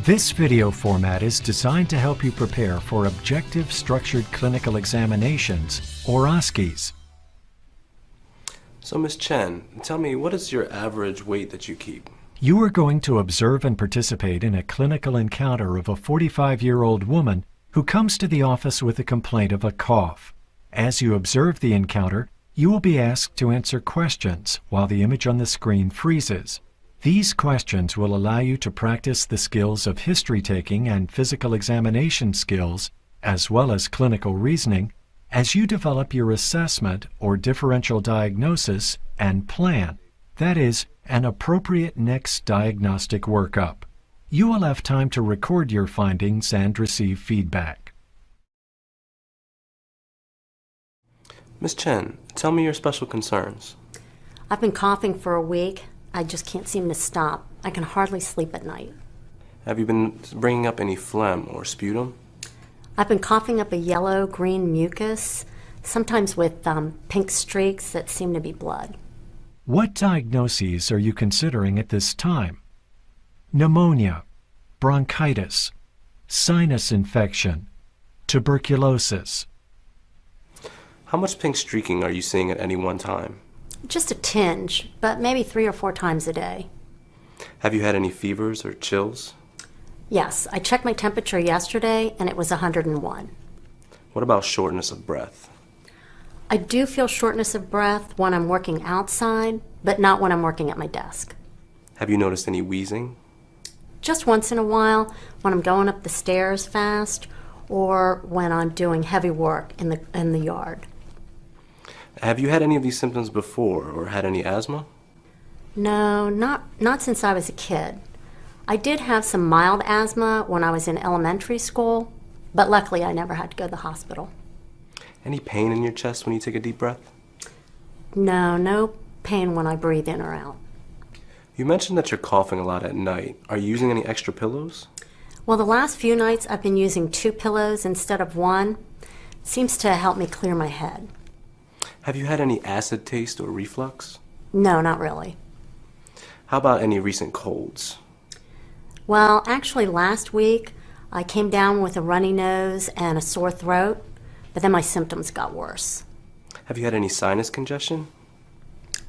This video format is designed to help you prepare for Objective Structured Clinical Examinations, or OSCEs. So, Ms. Chen, tell me, what is your average weight that you keep? You are going to observe and participate in a clinical encounter of a 45-year-old woman who comes to the office with a complaint of a cough. As you observe the encounter, you will be asked to answer questions while the image on the screen freezes. These questions will allow you to practice the skills of history-taking and physical examination skills, as well as clinical reasoning, as you develop your assessment or differential diagnosis and plan, that is, an appropriate next diagnostic workup. You will have time to record your findings and receive feedback. Ms. Chen, tell me your special concerns. I've been coughing for a week. I just can't seem to stop. I can hardly sleep at night. Have you been bringing up any phlegm or sputum? I've been coughing up a yellow-green mucus, sometimes with pink streaks that seem to be blood. What diagnoses are you considering at this time? Pneumonia, bronchitis, sinus infection, tuberculosis. How much pink streaking are you seeing at any one time? Just a tinge, but maybe 3 or 4 times a day. Have you had any fevers or chills? Yes, I checked my temperature yesterday and it was 101. What about shortness of breath? I do feel shortness of breath when I'm working outside, but not when I'm working at my desk. Have you noticed any wheezing? Just once in a while when I'm going up the stairs fast or when I'm doing heavy work in the yard. Have you had any of these symptoms before or had any asthma? No, not since I was a kid. I did have some mild asthma when I was in elementary school, but luckily I never had to go to the hospital. Any pain in your chest when you take a deep breath? No pain when I breathe in or out. You mentioned that you're coughing a lot at night. Are you using any extra pillows? Well, the last few nights I've been using 2 pillows instead of 1. It seems to help me clear my head. Have you had any acid taste or reflux? No, not really. How about any recent colds? Well, actually last week I came down with a runny nose and a sore throat, but then my symptoms got worse. Have you had any sinus congestion?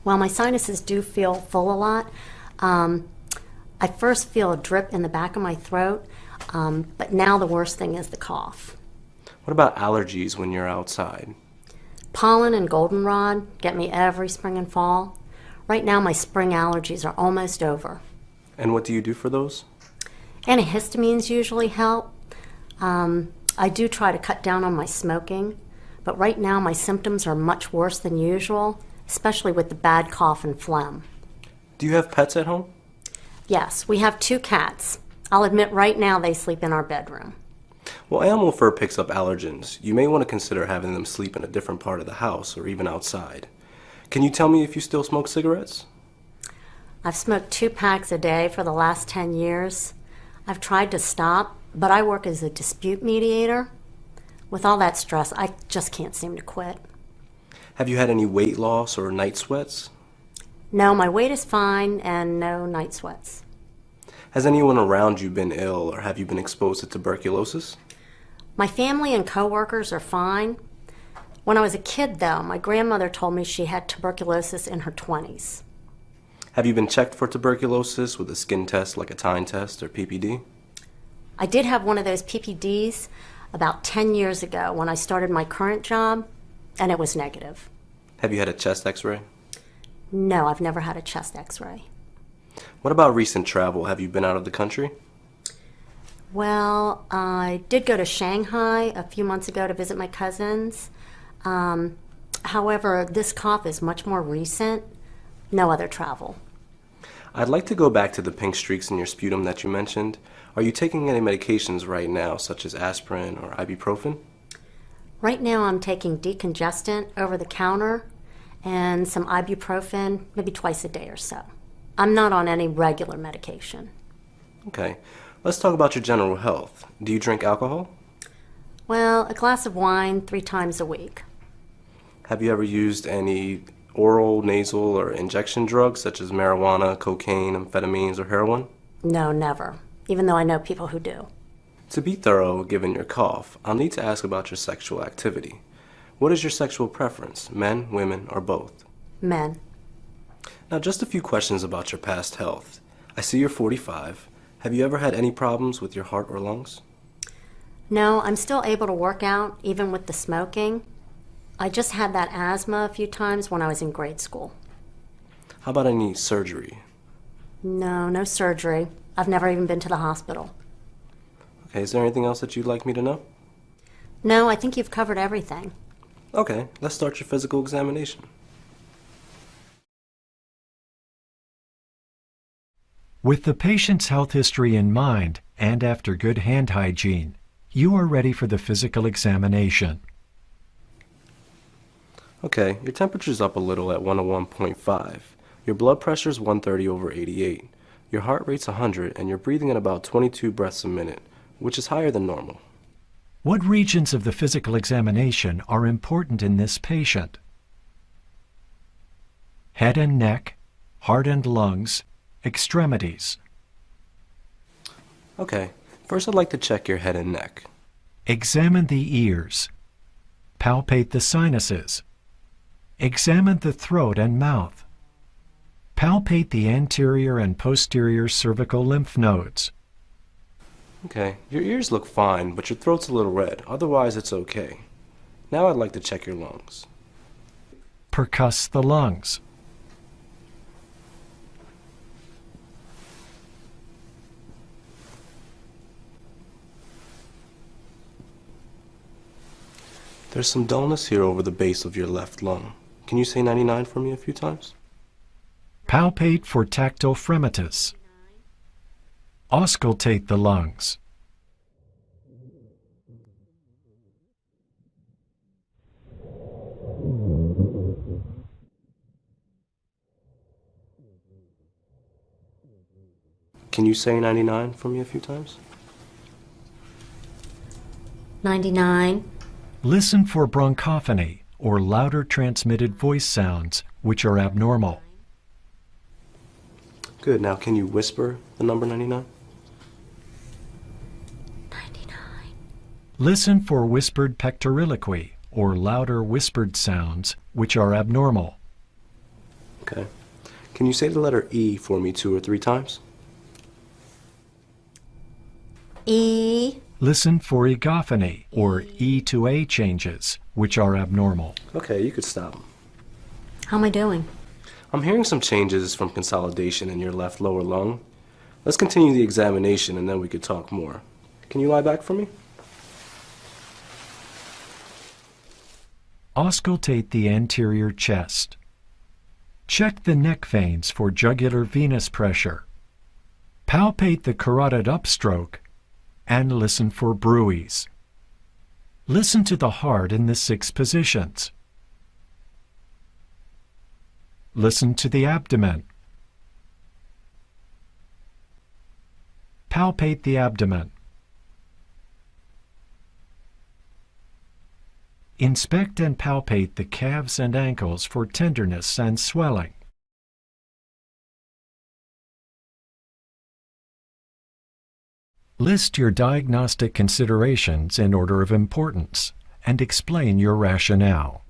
Well, my sinuses do feel full a lot. I first feel a drip in the back of my throat, but now the worst thing is the cough. What about allergies when you're outside? Pollen and goldenrod get me every spring and fall. Right now my spring allergies are almost over. And what do you do for those? Antihistamines usually help. I do try to cut down on my smoking, but right now my symptoms are much worse than usual, especially with the bad cough and phlegm. Do you have pets at home? Yes, we have 2 cats. I'll admit right now they sleep in our bedroom. Well, animal fur picks up allergens. You may want to consider having them sleep in a different part of the house or even outside. Can you tell me if you still smoke cigarettes? I've smoked 2 packs a day for the last 10 years. I've tried to stop, but I work as a dispute mediator. With all that stress, I just can't seem to quit. Have you had any weight loss or night sweats? No, my weight is fine and no night sweats. Has anyone around you been ill or have you been exposed to tuberculosis? My family and coworkers are fine. When I was a kid, though, my grandmother told me she had tuberculosis in her 20s. Have you been checked for tuberculosis with a skin test like a Tyne test or PPD? I did have one of those PPDs about 10 years ago when I started my current job, and it was negative. Have you had a chest x-ray? No, I've never had a chest x-ray. What about recent travel? Have you been out of the country? Well, I did go to Shanghai a few months ago to visit my cousins. However, this cough is much more recent. No other travel. I'd like to go back to the pink streaks in your sputum that you mentioned. Are you taking any medications right now, such as aspirin or ibuprofen? Right now I'm taking decongestant over the counter and some ibuprofen maybe twice a day or so. I'm not on any regular medication. Okay. Let's talk about your general health. Do you drink alcohol? Well, a glass of wine 3 times a week. Have you ever used any oral, nasal, or injection drugs such as marijuana, cocaine, amphetamines, or heroin? No, never. even though I know people who do. To be thorough, given your cough, I'll need to ask about your sexual activity. What is your sexual preference, men, women, or both? Men. Now, just a few questions about your past health. I see you're 45. Have you ever had any problems with your heart or lungs? No, I'm still able to work out, even with the smoking. I just had that asthma a few times when I was in grade school. How about any surgery? No, no surgery. I've never even been to the hospital. Okay, is there anything else that you'd like me to know? No, I think you've covered everything. Okay, let's start your physical examination. With the patient's health history in mind, and after good hand hygiene, you are ready for the physical examination. Okay, your temperature's up a little at 101.5. Your blood pressure's 130/88. Your heart rate's 100, and you're breathing at about 22 breaths a minute, which is higher than normal. What regions of the physical examination are important in this patient? Head and neck, heart and lungs, extremities. Okay, first I'd like to check your head and neck. Examine the ears. Palpate the sinuses. Examine the throat and mouth. Palpate the anterior and posterior cervical lymph nodes. Okay, your ears look fine, but your throat's a little red. Otherwise, it's okay. Now I'd like to check your lungs. Percuss the lungs. There's some dullness here over the base of your left lung. Can you say 99 for me a few times? Palpate for tactile fremitus. Auscultate the lungs. Can you say 99 for me a few times? 99. Listen for bronchophony, or louder transmitted voice sounds, which are abnormal. Good, now can you whisper the number 99? 99. Listen for whispered pectoriloquy, or louder whispered sounds, which are abnormal. Okay. Can you say the letter E for me 2 or 3 times? E. Listen for egophony, or E to A changes, which are abnormal. Okay, you could stop. How am I doing? I'm hearing some changes from consolidation in your left lower lung. Let's continue the examination and then we could talk more. Can you lie back for me? Auscultate the anterior chest. Check the neck veins for jugular venous pressure. Palpate the carotid upstroke and listen for bruits. Listen to the heart in the 6 positions. Listen to the abdomen. Palpate the abdomen. Inspect and palpate the calves and ankles for tenderness and swelling. List your diagnostic considerations in order of importance and explain your rationale.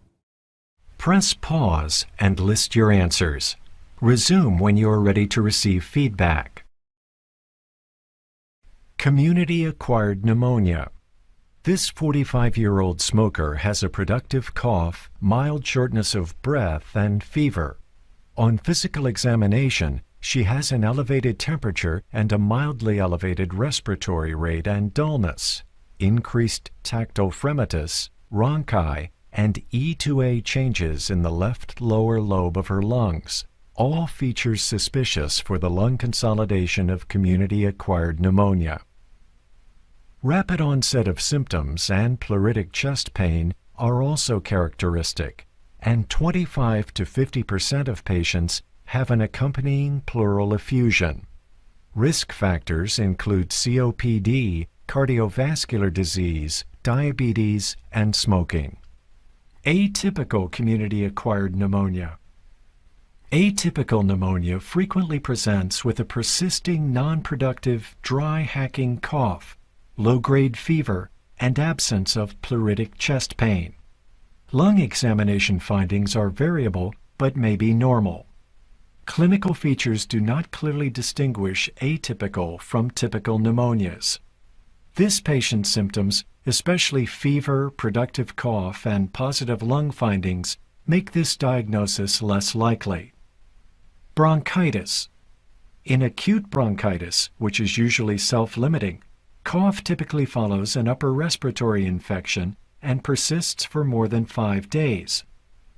Press pause and list your answers. Resume when you are ready to receive feedback. Community-acquired pneumonia. This 45-year-old smoker has a productive cough, mild shortness of breath, and fever. On physical examination, she has an elevated temperature and a mildly elevated respiratory rate and dullness, increased tactile fremitus, rhonchi, and E to A changes in the left lower lobe of her lungs, all features suspicious for the lung consolidation of community-acquired pneumonia. Rapid onset of symptoms and pleuritic chest pain are also characteristic, and 25 to 50% of patients have an accompanying pleural effusion. Risk factors include COPD, cardiovascular disease, diabetes, and smoking. Atypical community-acquired pneumonia. Atypical pneumonia frequently presents with a persisting non-productive dry hacking cough, low-grade fever, and absence of pleuritic chest pain. Lung examination findings are variable but may be normal. Clinical features do not clearly distinguish atypical from typical pneumonias. This patient's symptoms, especially fever, productive cough, and positive lung findings, make this diagnosis less likely. Bronchitis. In acute bronchitis, which is usually self-limiting, cough typically follows an upper respiratory infection and persists for more than 5 days.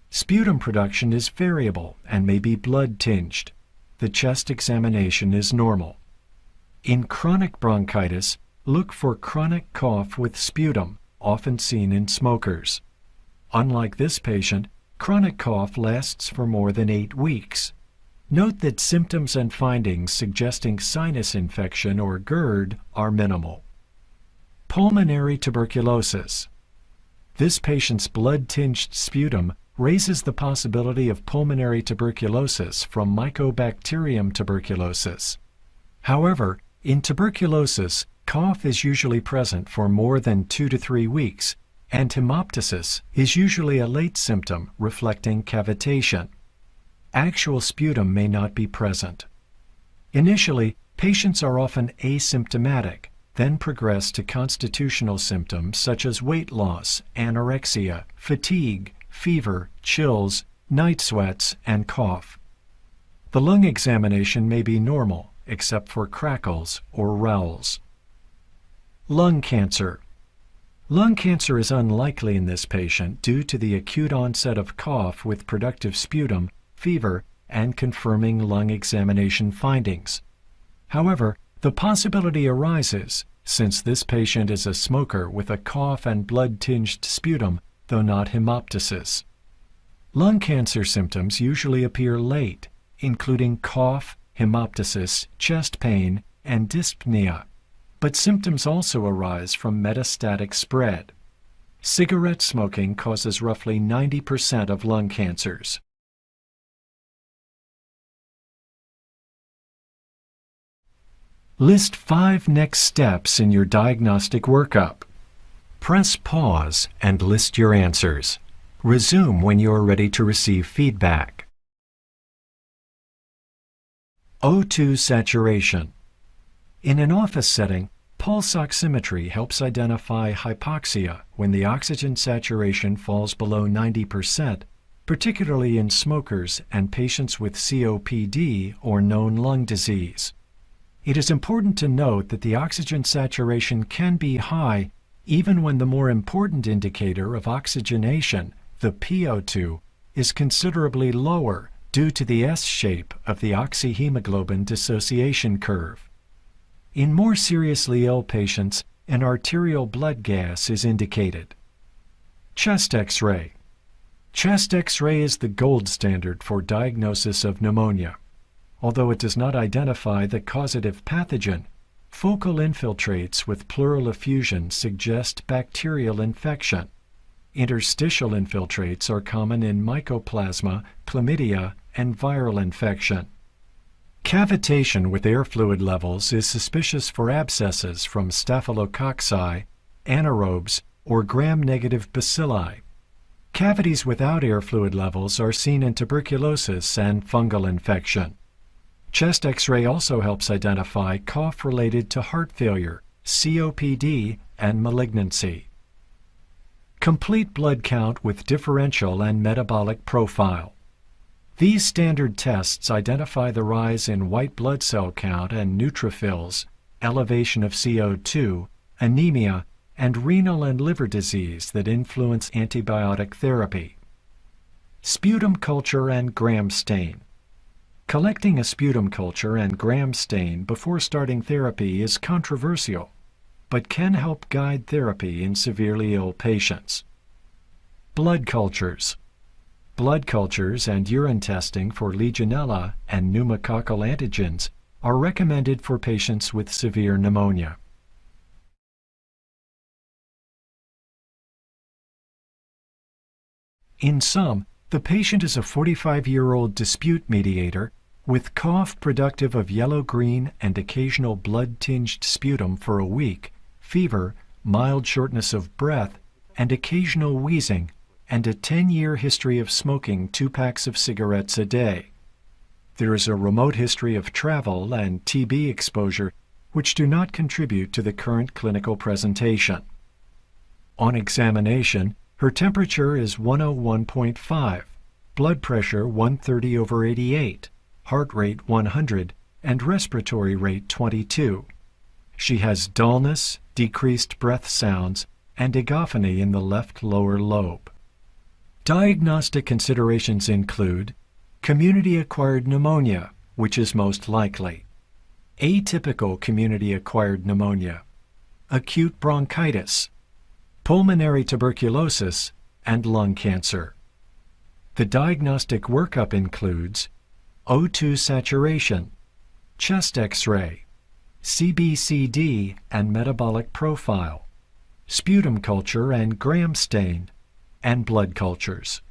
Sputum production is variable and may be blood-tinged. The chest examination is normal. In chronic bronchitis, look for chronic cough with sputum, often seen in smokers. Unlike this patient, chronic cough lasts for more than 8 weeks. Note that symptoms and findings suggesting sinus infection or GERD are minimal. Pulmonary tuberculosis. This patient's blood-tinged sputum raises the possibility of pulmonary tuberculosis from Mycobacterium tuberculosis. However, in tuberculosis, cough is usually present for more than 2 to 3 weeks, and hemoptysis is usually a late symptom reflecting cavitation. Actual sputum may not be present. Initially, patients are often asymptomatic, then progress to constitutional symptoms such as weight loss, anorexia, fatigue, fever, chills, night sweats, and cough. The lung examination may be normal, except for crackles or rowels. Lung cancer. Lung cancer is unlikely in this patient due to the acute onset of cough with productive sputum, fever, and confirming lung examination findings. However, the possibility arises since this patient is a smoker with a cough and blood-tinged sputum, though not hemoptysis. Lung cancer symptoms usually appear late, including cough, hemoptysis, chest pain, and dyspnea, but symptoms also arise from metastatic spread. Cigarette smoking causes roughly 90% of lung cancers. List 5 next steps in your diagnostic workup. Press pause and list your answers. Resume when you are ready to receive feedback. O2 saturation. In an office setting, pulse oximetry helps identify hypoxia when the oxygen saturation falls below 90%, particularly in smokers and patients with COPD or known lung disease. It is important to note that the oxygen saturation can be high even when the more important indicator of oxygenation, the PO2, is considerably lower due to the S-shape of the oxyhemoglobin dissociation curve. In more seriously ill patients, an arterial blood gas is indicated. Chest X-ray. Chest X-ray is the gold standard for diagnosis of pneumonia. Although it does not identify the causative pathogen, focal infiltrates with pleural effusion suggest bacterial infection. Interstitial infiltrates are common in mycoplasma, chlamydia, and viral infection. Cavitation with air fluid levels is suspicious for abscesses from staphylococci, anaerobes, or gram-negative bacilli. Cavities without air fluid levels are seen in tuberculosis and fungal infection. Chest X-ray also helps identify cough related to heart failure, COPD, and malignancy. Complete blood count with differential and metabolic profile. These standard tests identify the rise in white blood cell count and neutrophils, elevation of CO2, anemia, and renal and liver disease that influence antibiotic therapy. Sputum culture and gram stain. Collecting a sputum culture and gram stain before starting therapy is controversial, but can help guide therapy in severely ill patients. Blood cultures. Blood cultures and urine testing for Legionella and pneumococcal antigens are recommended for patients with severe pneumonia. In some, The patient is a 45-year-old dispute mediator with cough productive of yellow-green and occasional blood-tinged sputum for a week, fever, mild shortness of breath, and occasional wheezing, and a 10-year history of smoking 2 packs of cigarettes a day. There is a remote history of travel and TB exposure, which do not contribute to the current clinical presentation. On examination, her temperature is 101.5, blood pressure 130/88, heart rate 100, and respiratory rate 22. She has dullness, decreased breath sounds, and egophony in the left lower lobe. Diagnostic considerations include community-acquired pneumonia, which is most likely, atypical community-acquired pneumonia, acute bronchitis, pulmonary tuberculosis, and lung cancer. The diagnostic workup includes O2 saturation, chest X-ray, CBCD and metabolic profile, sputum culture and gram stain, and blood cultures.